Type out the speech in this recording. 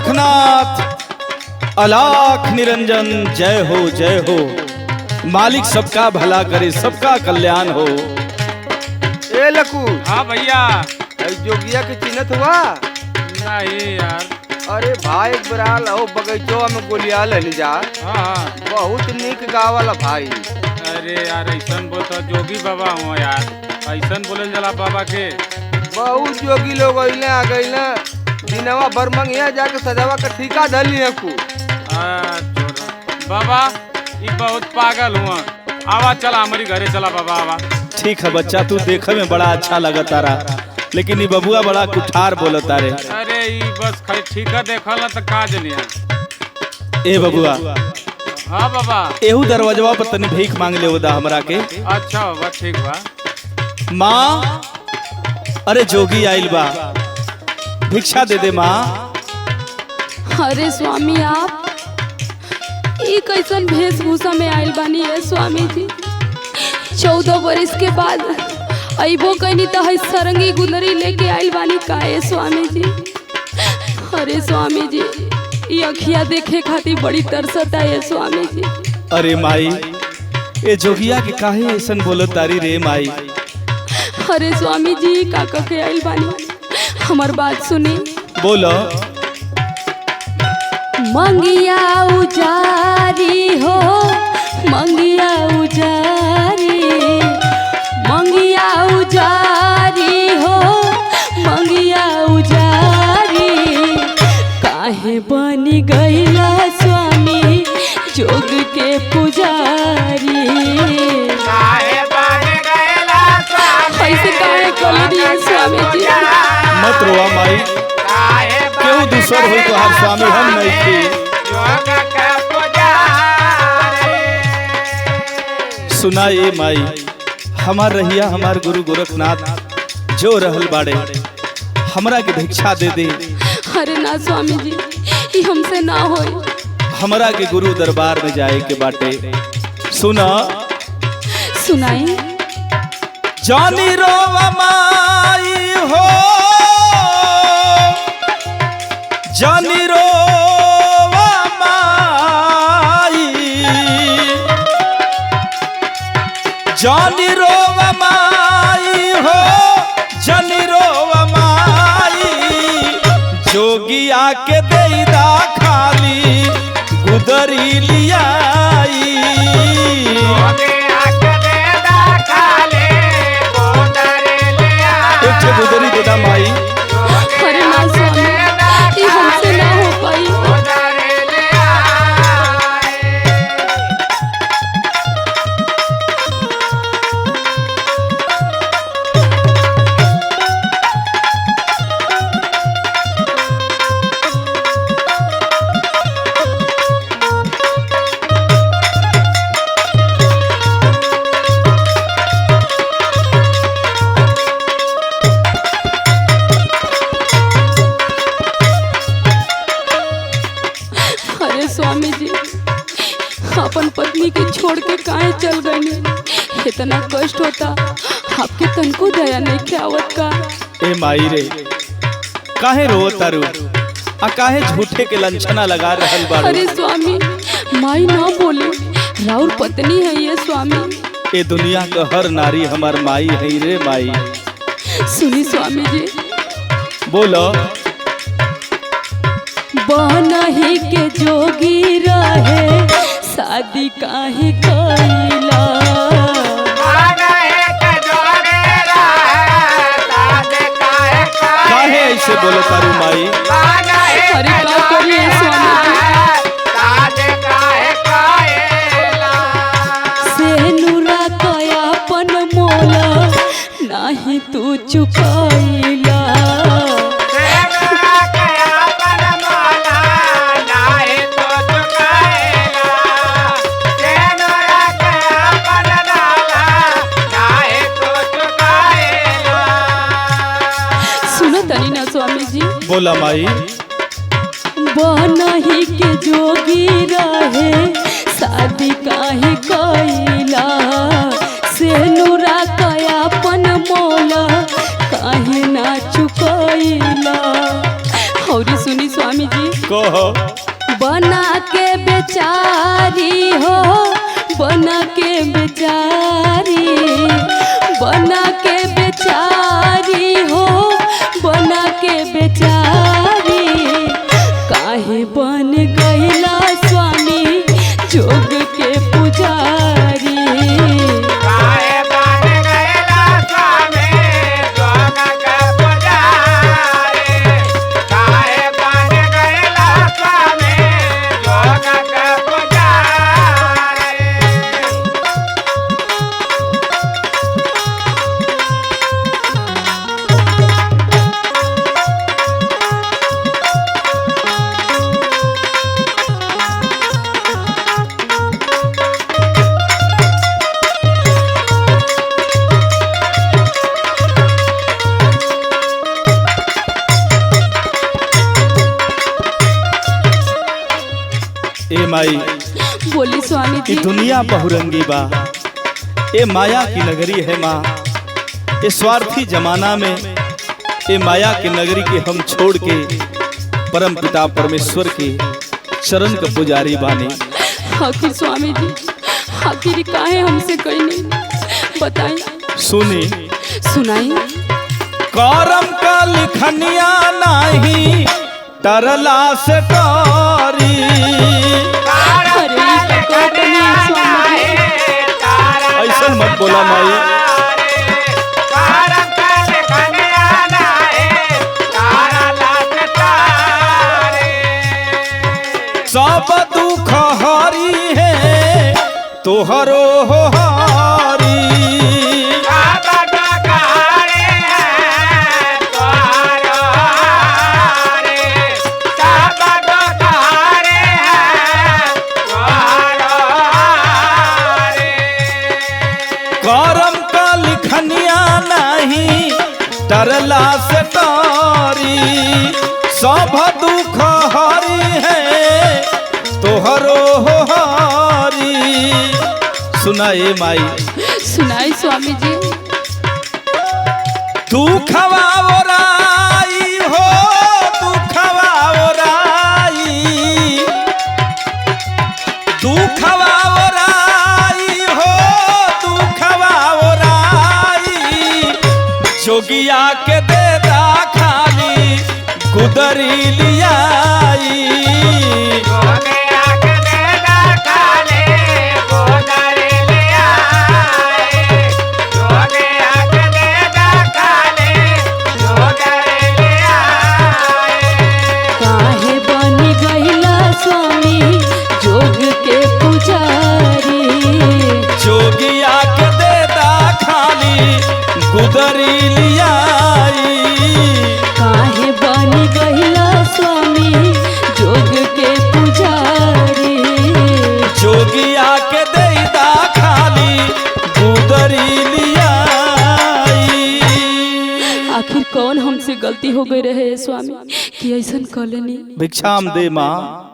गोरखनाथ अलाख निरंजन जय हो मालिक सबका भला करे सबका कल्याण हो। ए लकू। हाँ भैया। जोगिया के चिन्हत हुआ? नहीं यार। अरे भाई एक बराल हो बगीचवा में गोलिया ले जा। हाँ बहुत निक गावला भाई। अरे यार ऐसा बोल तो जोगी बाबा हो यार, ऐसा बोले जला बाबा के। बहुत जोगी लोग अइले आ गइले दिनवा बरमंगिया जाके सजावा का ठीका धली है कु। बाबा ये बहुत पागल हुआ। आवा चला हमारी घरे चला बाबा आवा। ठीक है बच्चा, तू देखे में बड़ा अच्छा लगता रहा, लेकिन ये बबुआ बड़ा कुठार बोलता रे। अरे ये बस खाली ठीका देखल तो का जनिया। ए बबुआ। हाँ बाबा। एहू दरवाजवा पर तनी भीख मांग ले उदा हमरा के। अच्छा बाबा ठीक बा। माँ अरे जोगी आइल बा, भिक्षा दे दे माँ। अरे स्वामी आप ये कैसन वेशभूषा में आइल बानी है स्वामी जी? 14 बरस के बाद अबो कहीं तो है सरंगी गुंदरी लेके आइल बानी का है स्वामी जी? अरे स्वामी जी ये अखिया देखे खातिर बड़ी तरसता है स्वामी जी। अरे माई ए जोगिया के काहे ऐसन बोलत तारी रे माई? अरे स्वामी जी का के आइल बानी, हमार बात सुनी। बोलो। मंगिया उजारी हो मंगिया उजारी, मंगिया उजारी हो मंगिया उजारी, काहे बनी गईला स्वामी जोग के पुजारी? ऐसे काहे कर दिए स्वामी जी? मत रोआ माई, क्यों दूसर हो तो हर स्वामी हम नहीं थी। सुना ये माई, हमार रहिया हमार गुरु गोरखनाथ जो रहल बाड़े हमरा के भिक्षा दे दे। अरे ना स्वामी जी ये हमसे ना होई। हमरा के गुरु दरबार में जाए के बाटे। सुना सुनाई। जानी रोवा माई हो जानी रोवा माई, जानी रोवा माई हो जानी रोवा माई, जोगिया के देदा खाली गुदरी लियाई। गुदरी देदा माई। अरे ना स्वामी ये हमसे ना हो पाई। स्वामी जी अपन पत्नी के छोड़ के काहे चल गए? इतना कष्ट होता आपके तन को दया नहीं ख्यावत का? ए माई रे काहे रो तारू आ काहे झूठे के लंछना लगा रहल बाड़ू? अरे स्वामी माई ना बोली, राउर पत्नी है ये स्वामी। ए दुनिया का हर नारी हमार माई है रे माई। सुनी स्वामी जी। बोलो। बनही के जोगी रहे शादी काहे कइला? काहे ऐसे बोलो तारू माई? अरे का करिए स्वामी से नूरा कया अपन मोला नाही तू चुकाइला। स्वामी जी बोला माई। बनही के जोगी रहे शादी काहे कइला? से नूरा कया अपन मोला काहे ना चुकइला? और सुनी स्वामी जी कहो बना के बेचारी हो, बना के बेचारी, बना के बेचारी हो, बना के बेचारी। काहे बन गईला स्वामी जोग के पुजारी। काहे बन गईला स्वामी जोग के पुजारी। काहे बन गईला स्वामी जोग के पुजारी। ए माई बोली स्वामी ई जी। दुनिया बहुरंगी बा, ए माया की नगरी है माँ। ए स्वार्थी जमाना में ए माया की नगरी के हम छोड़ के परम पिता परमेश्वर के चरण के पुजारी बानी। आखिर स्वामी जी आखिर काहे हमसे कही नहीं बताई। सुनी सुनाई। करम का लिखनिया नहीं तरला से कारी। अरे कौतनी स्वामी जी। ऐसा मत बोला माई। सब दुख हारी है तोहरो हो हारी। करम का लिखनिया नहीं डरला से तारी। सब दुख हारी है तोहरो हो हारी। सुनाए माई। सुनाई स्वामी जी। दुखवा ओराई हो, दुखवा ओराई, दुखवा ओराई हो, दुखवा ओराई। जोगिया के देदा खाली गुदरी लियाई। काहे बनी गईला स्वामी जोग के पुजारी। जोगिया के देदा खाली गुदरी लियाई। काहे बनी गईला स्वामी जोग के पुजारी। जोगिया के देदा खाली गुदरी लियाई। आखिर कौन हमसे गलती हो गई रहे स्वामी कि ऐसा कॉलोनी। भिक्षाम दे माँ।